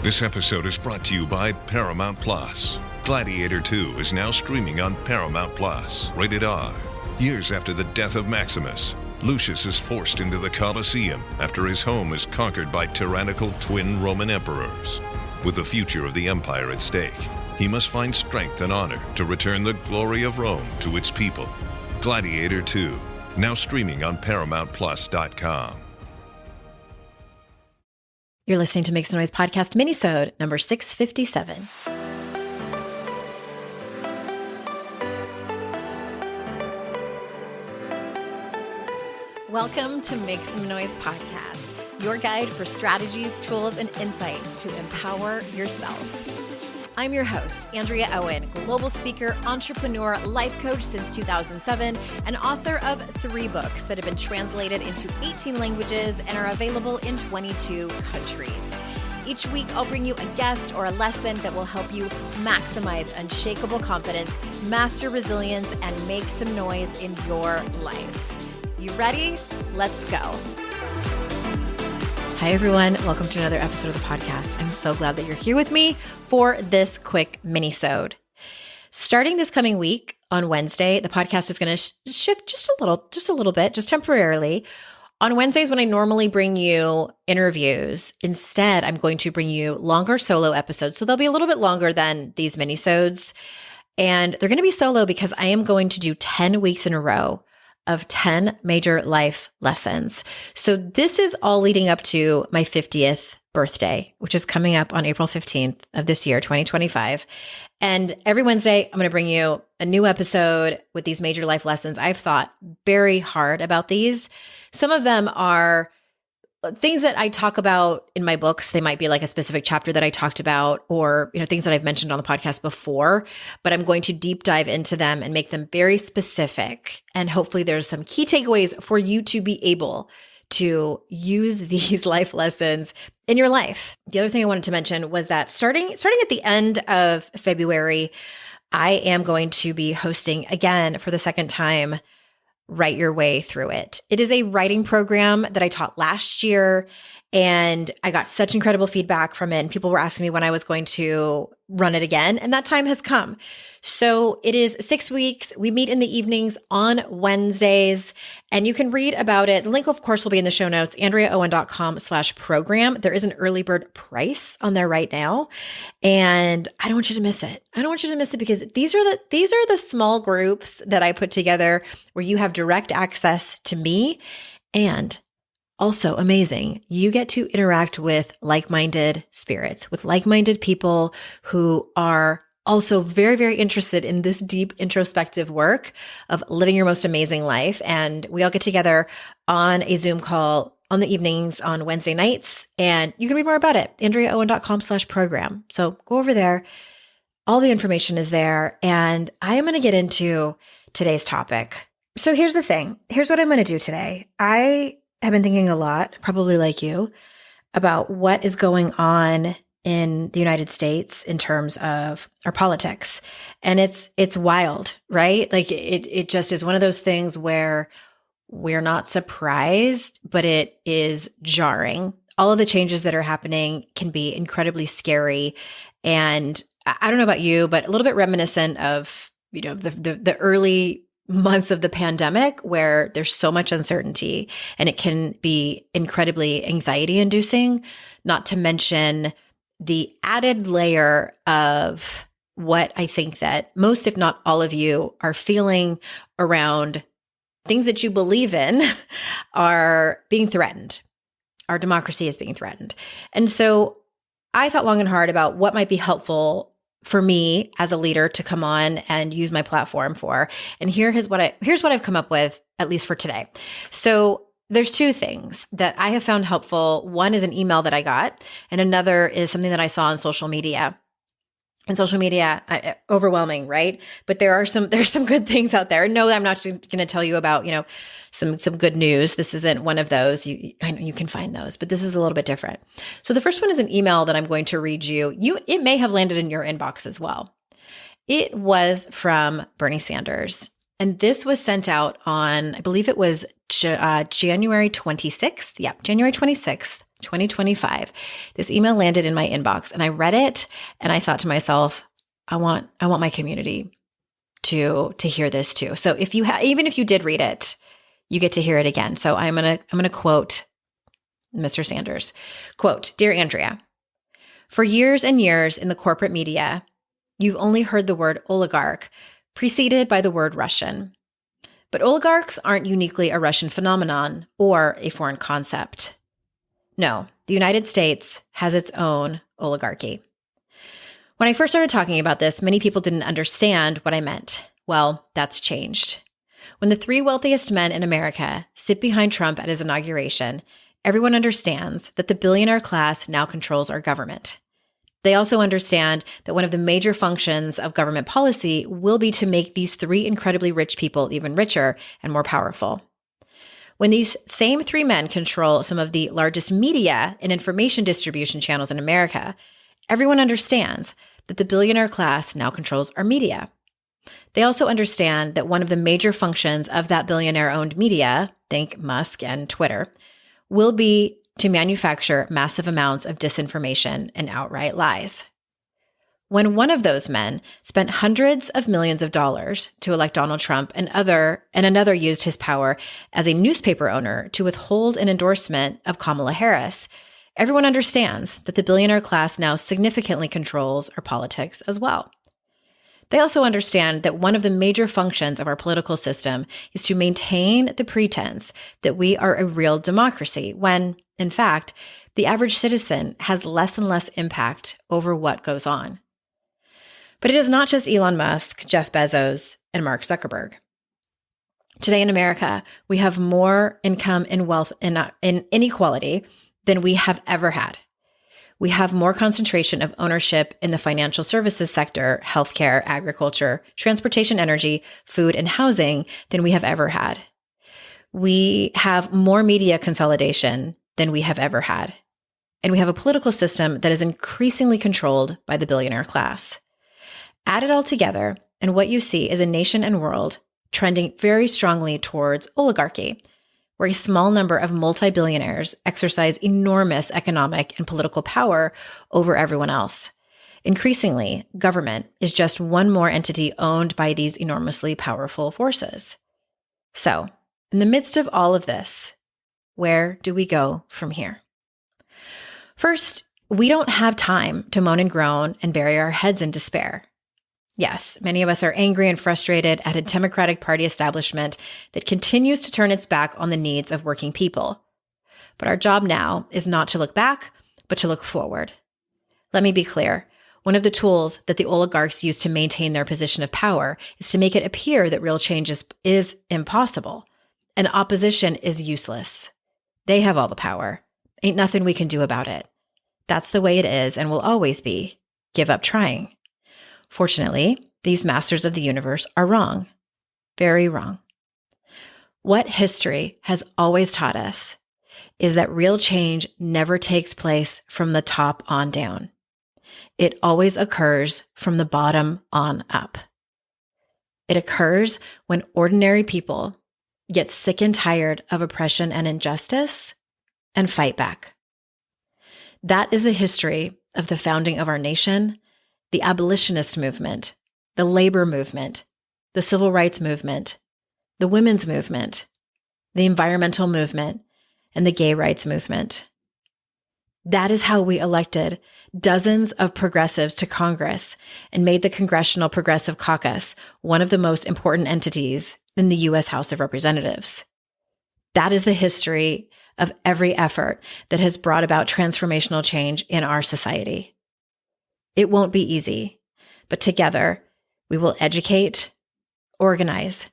This episode is brought to you by Paramount Plus. Gladiator 2 is now streaming on Paramount Plus. Rated R. Years after the death of Maximus, Lucius is forced into the Colosseum after his home is conquered by tyrannical twin Roman emperors. With the future of the empire at stake, he must find strength and honor to return the glory of Rome to its people. Gladiator 2, now streaming on ParamountPlus.com. You're listening to Make Some Noise podcast Minisode number 657. Welcome to Make Some Noise podcast, your guide for strategies, tools, and insight to empower yourself. I'm your host, Andrea Owen, global speaker, entrepreneur, life coach since 2007, and author of 3 books that have been translated into 18 languages and are available in 22 countries. Each week, I'll bring you a guest or a lesson that will help you maximize unshakable confidence, master resilience, and make some noise in your life. You ready? Let's go. Hi, everyone. Welcome to another episode of the podcast. I'm so glad that you're here with me for this quick mini-sode. Starting this coming week on Wednesday, the podcast is going to shift just a little bit, just temporarily. On Wednesdays, when I normally bring you interviews, instead, I'm going to bring you longer solo episodes. So they'll be a little bit longer than these mini-sodes. And they're going to be solo because I am going to do 10 weeks in a row of 10 major life lessons. So this is all leading up to my 50th birthday, which is coming up on April 15th of this year, 2025. And every Wednesday, I'm going to bring you a new episode with these major life lessons. I've thought very hard about these. Some of them are things that I talk about in my books. They might be like a specific chapter that I talked about, or things that I've mentioned on the podcast before, but I'm going to deep dive into them and make them very specific. And hopefully there's some key takeaways for you to be able to use these life lessons in your life. The other thing I wanted to mention was that starting at the end of February, I am going to be hosting again for the second time, Write Your Way Through It. It is a writing program that I taught last year, and I got such incredible feedback from it. And people were asking me when I was going to run it again, and that time has come. So it is 6 weeks. We meet in the evenings on Wednesdays, and you can read about it. The link, of course, will be in the show notes, andreaowen.com/program. There is an early bird price on there right now, and I don't want you to miss it. I don't want you to miss it because these are the small groups that I put together where you have direct access to me, and also amazing, you get to interact with like-minded spirits, with like-minded people who are also very, very interested in this deep introspective work of living your most amazing life. And we all get together on a Zoom call on the evenings on Wednesday nights. And you can read more about it, andreaowen.com/program. So go over there. All the information is there. And I am going to get into today's topic. So here's the thing. Here's what I'm going to do today. I have been thinking a lot, probably like you, about what is going on in the United States in terms of our politics. And it's wild, right? Like it just is one of those things where we're not surprised, but it is jarring. All of the changes that are happening can be incredibly scary. And I don't know about you, but a little bit reminiscent of, the early months of the pandemic where there's so much uncertainty and it can be incredibly anxiety inducing, not to mention the added layer of what I think that most, if not all of you, are feeling around things that you believe in are being threatened. Our democracy is being threatened. And so I thought long and hard about what might be helpful for me as a leader to come on and use my platform for. And here's what I've come up with, at least for today. So there's 2 things that I have found helpful. One is an email that I got, and another is something that I saw on social media. And social media, overwhelming, right? But there's some good things out there. No, I'm not going to tell you about, some good news. This isn't one of those. I know you can find those, but this is a little bit different. So the first one is an email that I'm going to read you. It may have landed in your inbox as well. It was from Bernie Sanders. And this was sent out on, I believe it was January 26th. Yeah, January 26th, 2025, this email landed in my inbox and I read it and I thought to myself, I want my community to hear this too. So if you even if you did read it, you get to hear it again. So I'm going to quote Mr. Sanders. Quote, "Dear Andrea, for years and years in the corporate media, you've only heard the word oligarch preceded by the word Russian. But oligarchs aren't uniquely a Russian phenomenon or a foreign concept. No, the United States has its own oligarchy. When I first started talking about this, many people didn't understand what I meant. Well, that's changed. When the three wealthiest men in America sit behind Trump at his inauguration, everyone understands that the billionaire class now controls our government. They also understand that one of the major functions of government policy will be to make these three incredibly rich people even richer and more powerful. When these same three men control some of the largest media and information distribution channels in America, everyone understands that the billionaire class now controls our media. They also understand that one of the major functions of that billionaire-owned media, think Musk and Twitter, will be to manufacture massive amounts of disinformation and outright lies. When one of those men spent hundreds of millions of dollars to elect Donald Trump and another used his power as a newspaper owner to withhold an endorsement of Kamala Harris, everyone understands that the billionaire class now significantly controls our politics as well. They also understand that one of the major functions of our political system is to maintain the pretense that we are a real democracy when, in fact, the average citizen has less and less impact over what goes on. But it is not just Elon Musk, Jeff Bezos, and Mark Zuckerberg. Today in America, we have more income and wealth in inequality than we have ever had. We have more concentration of ownership in the financial services sector, healthcare, agriculture, transportation, energy, food, and housing than we have ever had. We have more media consolidation than we have ever had. And we have a political system that is increasingly controlled by the billionaire class. Add it all together, and what you see is a nation and world trending very strongly towards oligarchy, where a small number of multi-billionaires exercise enormous economic and political power over everyone else. Increasingly, government is just one more entity owned by these enormously powerful forces. So, in the midst of all of this, where do we go from here? First, we don't have time to moan and groan and bury our heads in despair. Yes, many of us are angry and frustrated at a Democratic Party establishment that continues to turn its back on the needs of working people. But our job now is not to look back, but to look forward. Let me be clear. One of the tools that the oligarchs use to maintain their position of power is to make it appear that real change is impossible, and opposition is useless. They have all the power. Ain't nothing we can do about it. That's the way it is and will always be. Give up trying. Fortunately, these masters of the universe are wrong. Very wrong. What history has always taught us is that real change never takes place from the top on down. It always occurs from the bottom on up. It occurs when ordinary people get sick and tired of oppression and injustice and fight back. That is the history of the founding of our nation, the abolitionist movement, the labor movement, the civil rights movement, the women's movement, the environmental movement, and the gay rights movement. That is how we elected dozens of progressives to Congress and made the Congressional Progressive Caucus one of the most important entities in the U.S. House of Representatives. That is the history of every effort that has brought about transformational change in our society. It won't be easy, but together we will educate, organize,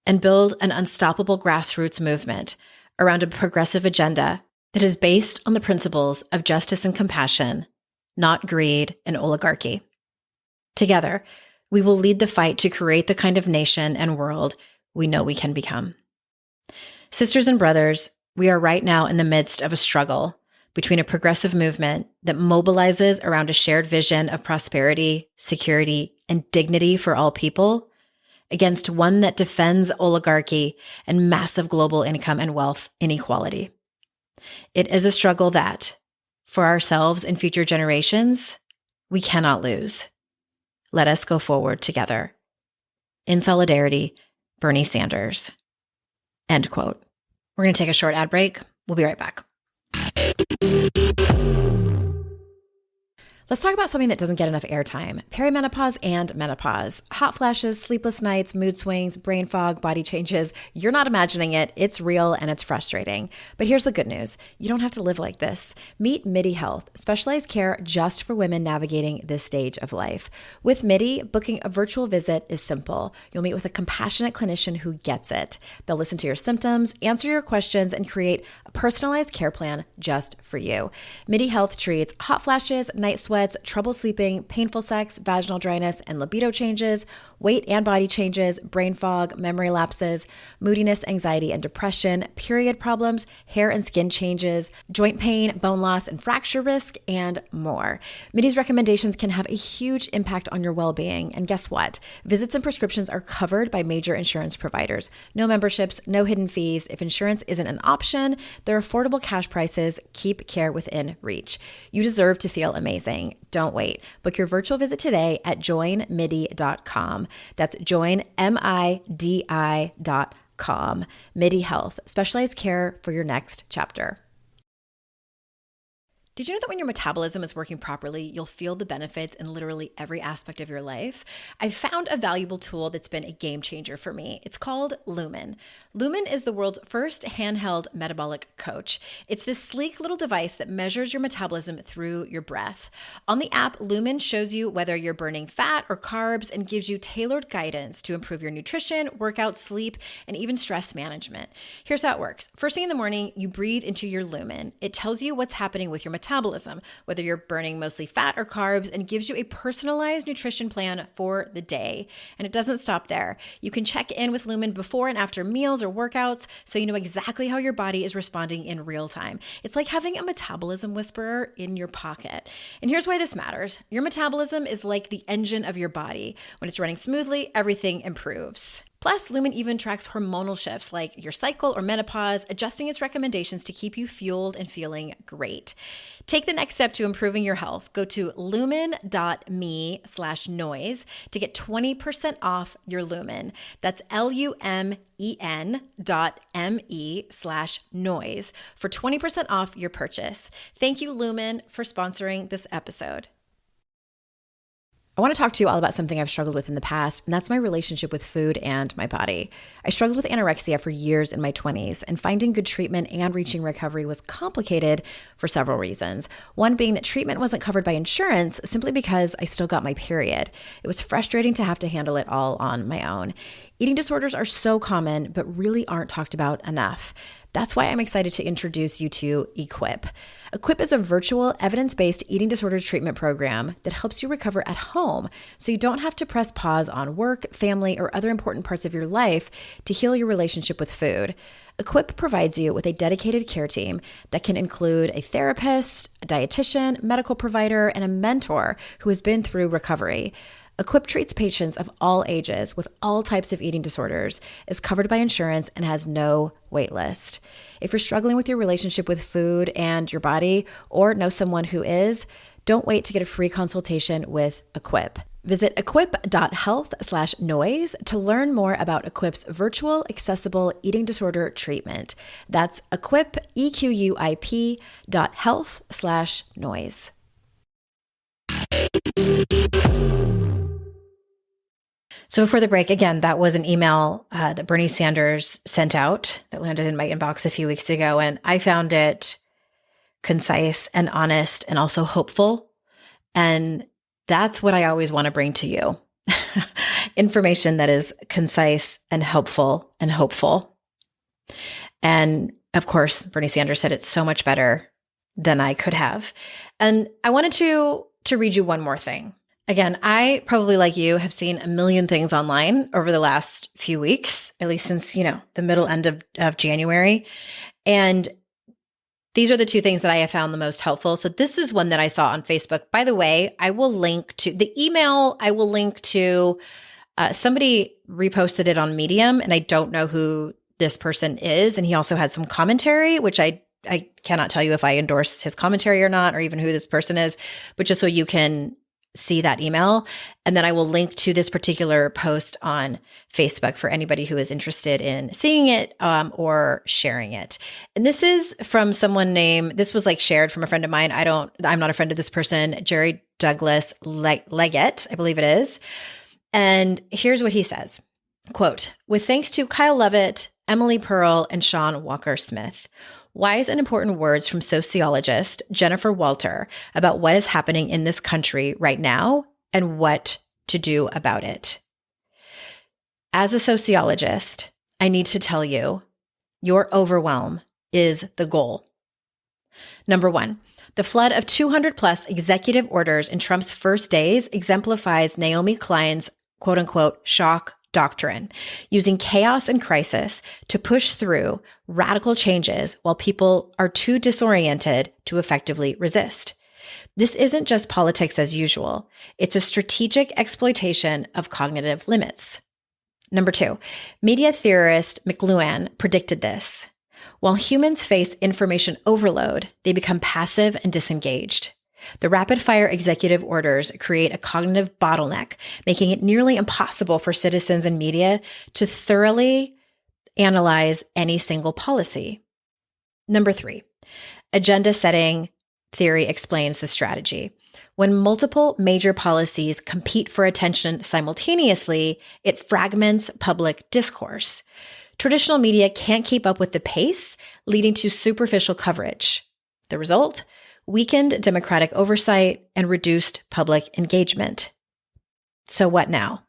and build an unstoppable grassroots movement around a progressive agenda that is based on the principles of justice and compassion, not greed and oligarchy. Together, we will lead the fight to create the kind of nation and world we know we can become. Sisters and brothers, we are right now in the midst of a struggle between a progressive movement that mobilizes around a shared vision of prosperity, security, and dignity for all people, against one that defends oligarchy and massive global income and wealth inequality. It is a struggle that, for ourselves and future generations, we cannot lose. Let us go forward together. In solidarity, Bernie Sanders. End quote. We're going to take a short ad break. We'll be right back. Let's talk about something that doesn't get enough airtime: perimenopause and menopause. Hot flashes, sleepless nights, mood swings, brain fog, body changes. You're not imagining it. It's real and it's frustrating. But here's the good news. You don't have to live like this. Meet MIDI Health, specialized care just for women navigating this stage of life. With MIDI, booking a virtual visit is simple. You'll meet with a compassionate clinician who gets it. They'll listen to your symptoms, answer your questions, and create a personalized care plan just for you. MIDI Health treats hot flashes, night sweats, trouble sleeping, painful sex, vaginal dryness, and libido changes, weight and body changes, brain fog, memory lapses, moodiness, anxiety, and depression, period problems, hair and skin changes, joint pain, bone loss, and fracture risk, and more. MIDI's recommendations can have a huge impact on your well-being. And guess what? Visits and prescriptions are covered by major insurance providers. No memberships, no hidden fees. If insurance isn't an option, their affordable cash prices keep care within reach. You deserve to feel amazing. Don't wait. Book your virtual visit today at joinmidi.com. That's joinmidi.com. MIDI Health, specialized care for your next chapter. Did you know that when your metabolism is working properly, you'll feel the benefits in literally every aspect of your life? I've found a valuable tool that's been a game changer for me. It's called Lumen. Lumen is the world's first handheld metabolic coach. It's this sleek little device that measures your metabolism through your breath. On the app, Lumen shows you whether you're burning fat or carbs and gives you tailored guidance to improve your nutrition, workout, sleep, and even stress management. Here's how it works. First thing in the morning, you breathe into your Lumen. It tells you what's happening with your metabolism, whether you're burning mostly fat or carbs, and gives you a personalized nutrition plan for the day. And it doesn't stop there. You can check in with Lumen before and after meals or workouts so you know exactly how your body is responding in real time. It's like having a metabolism whisperer in your pocket. And here's why this matters. Your metabolism is like the engine of your body. When it's running smoothly, everything improves. Plus, Lumen even tracks hormonal shifts like your cycle or menopause, adjusting its recommendations to keep you fueled and feeling great. Take the next step to improving your health. Go to lumen.me/noise to get 20% off your Lumen. That's LUMEN.me/noise for 20% off your purchase. Thank you, Lumen, for sponsoring this episode. I want to talk to you all about something I've struggled with in the past, and that's my relationship with food and my body. I struggled with anorexia for years in my 20s, and finding good treatment and reaching recovery was complicated for several reasons. One being that treatment wasn't covered by insurance simply because I still got my period. It was frustrating to have to handle it all on my own. Eating disorders are so common, but really aren't talked about enough. That's why I'm excited to introduce you to Equip. Equip is a virtual, evidence-based eating disorder treatment program that helps you recover at home so you don't have to press pause on work, family, or other important parts of your life to heal your relationship with food. Equip provides you with a dedicated care team that can include a therapist, a dietitian, medical provider, and a mentor who has been through recovery. Equip treats patients of all ages with all types of eating disorders, is covered by insurance, and has no wait list. If you're struggling with your relationship with food and your body, or know someone who is, don't wait to get a free consultation with Equip. Visit equip.health/noise to learn more about Equip's virtual accessible eating disorder treatment. That's equip, EQUIP.health/noise. So before the break, again, that was an email that Bernie Sanders sent out that landed in my inbox a few weeks ago. And I found it concise and honest and also hopeful. And that's what I always want to bring to you. Information that is concise and helpful and hopeful. And of course, Bernie Sanders said it so much better than I could have. And I wanted to read you one more thing. Again, I probably, like you, have seen a million things online over the last few weeks, at least since, the middle end of January. And these are the two things that I have found the most helpful. So this is one that I saw on Facebook. By the way, I will link to the email. I will link to somebody reposted it on Medium, and I don't know who this person is. And he also had some commentary, which I I cannot tell you if I endorse his commentary or not, or even who this person is, but just so you can see that email. And then I will link to this particular post on Facebook for anybody who is interested in seeing it or sharing it. And this is from someone named, this was like shared from a friend of mine. I'm not a friend of this person, Jerry Douglas Leggett, I believe it is. And here's what he says, quote, "With thanks to Kyle Lovett, Emily Pearl, and Sean Walker-Smith, wise and important words from sociologist Jennifer Walter about what is happening in this country right now and what to do about it. As a sociologist, I need to tell you, your overwhelm is the goal. Number one, the flood of 200 plus executive orders in Trump's first days exemplifies Naomi Klein's quote unquote shock doctrine, using chaos and crisis to push through radical changes while people are too disoriented to effectively resist. This isn't just politics as usual. It's a strategic exploitation of cognitive limits. Number two, media theorist McLuhan predicted this. While humans face information overload, they become passive and disengaged. The rapid-fire executive orders create a cognitive bottleneck, making it nearly impossible for citizens and media to thoroughly analyze any single policy. Number three, agenda setting theory explains the strategy. When multiple major policies compete for attention simultaneously, it fragments public discourse. Traditional media can't keep up with the pace, leading to superficial coverage. The result? Weakened democratic oversight and reduced public engagement. So what now?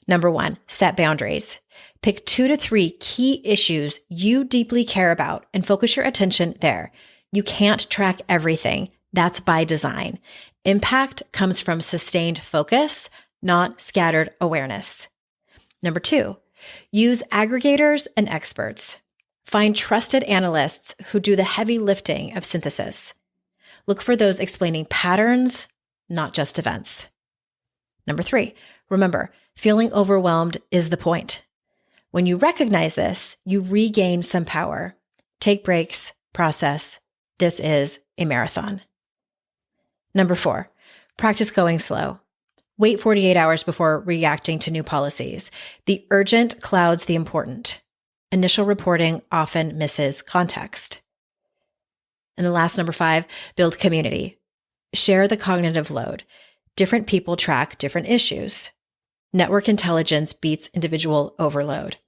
Number one, set boundaries. Pick 2 to 3 key issues you deeply care about and focus your attention there. You can't track everything. That's by design. Impact comes from sustained focus, not scattered awareness. Number 2, use aggregators and experts. Find trusted analysts who do the heavy lifting of synthesis. Look for those explaining patterns, not just events. Number 3, remember, feeling overwhelmed is the point. When you recognize this, you regain some power. Take breaks, process. This is a marathon. Number 4, practice going slow. Wait 48 hours before reacting to new policies. The urgent clouds the important. Initial reporting often misses context. And the last, number 5, build community. Share the cognitive load. Different people track different issues. Network intelligence beats individual overload.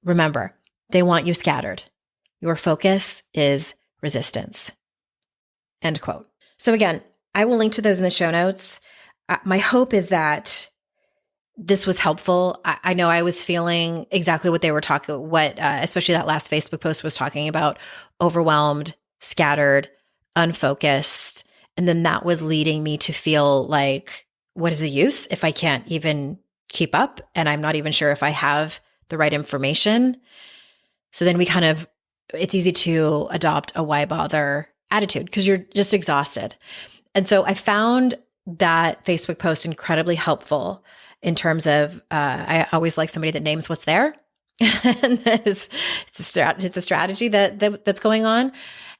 Remember, they want you scattered. Your focus is resistance. End quote. So again, I will link to those in the show notes. My hope is that this was helpful. I know I was feeling exactly what they were talking, especially that last Facebook post was talking about: overwhelmed, scattered, unfocused. And then that was leading me to feel like, what is the use if I can't even keep up? And I'm not even sure if I have the right information. So then it's easy to adopt a why bother attitude because you're just exhausted. And so I found that Facebook post incredibly helpful in terms of, I always like somebody that names what's there. And it's a strategy that's going on.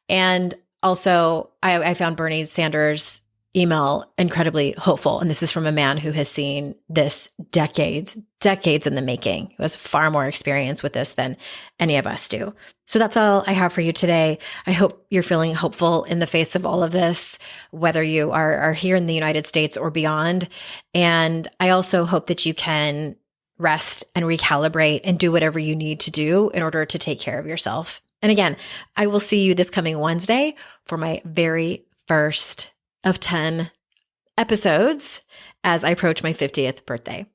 And also I found Bernie Sanders' email incredibly hopeful. And this is from a man who has seen this decades in the making, who has far more experience with this than any of us do. So that's all I have for you today. I hope you're feeling hopeful in the face of all of this, whether you are here in the United States or beyond. And I also hope that you can rest and recalibrate and do whatever you need to do in order to take care of yourself. And again, I will see you this coming Wednesday for my very first of 10 episodes as I approach my 50th birthday.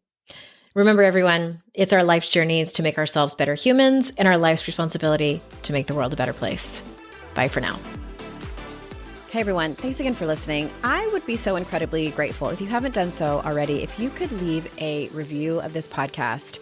Remember, everyone, it's our life's journeys to make ourselves better humans and our life's responsibility to make the world a better place. Bye for now. Hey, everyone. Thanks again for listening. I would be so incredibly grateful if you haven't done so already, if you could leave a review of this podcast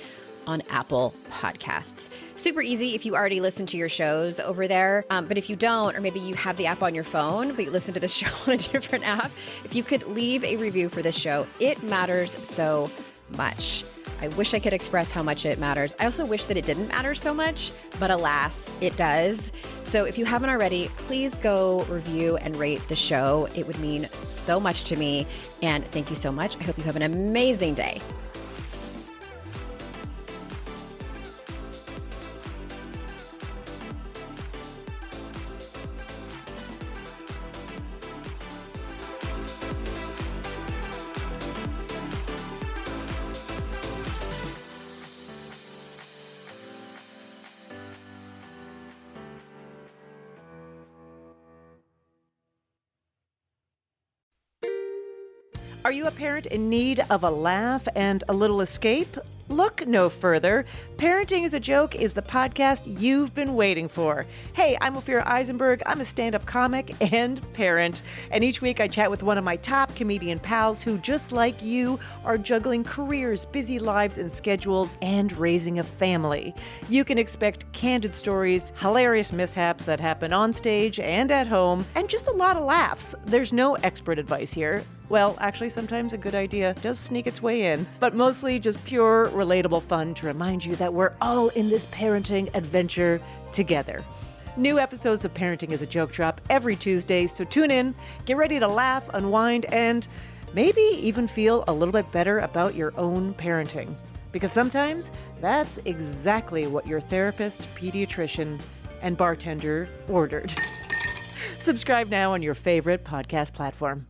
on Apple Podcasts. Super easy if you already listen to your shows over there. But if you don't, or maybe you have the app on your phone, but you listen to this show on a different app, if you could leave a review for this show, it matters so much. I wish I could express how much it matters. I also wish that it didn't matter so much, but alas, it does. So if you haven't already, please go review and rate the show. It would mean so much to me. And thank you so much. I hope you have an amazing day. Are you a parent in need of a laugh and a little escape? Look no further. Parenting is a Joke is the podcast you've been waiting for. Hey, I'm Ophira Eisenberg. I'm a stand-up comic and parent. And each week I chat with one of my top comedian pals who, just like you, are juggling careers, busy lives and schedules, and raising a family. You can expect candid stories, hilarious mishaps that happen on stage and at home, and just a lot of laughs. There's no expert advice here. Well, actually, sometimes a good idea does sneak its way in, but mostly just pure, relatable fun to remind you that we're all in this parenting adventure together. New episodes of Parenting is a Joke drop every Tuesday, so tune in, get ready to laugh, unwind, and maybe even feel a little bit better about your own parenting. Because sometimes that's exactly what your therapist, pediatrician, and bartender ordered. Subscribe now on your favorite podcast platform.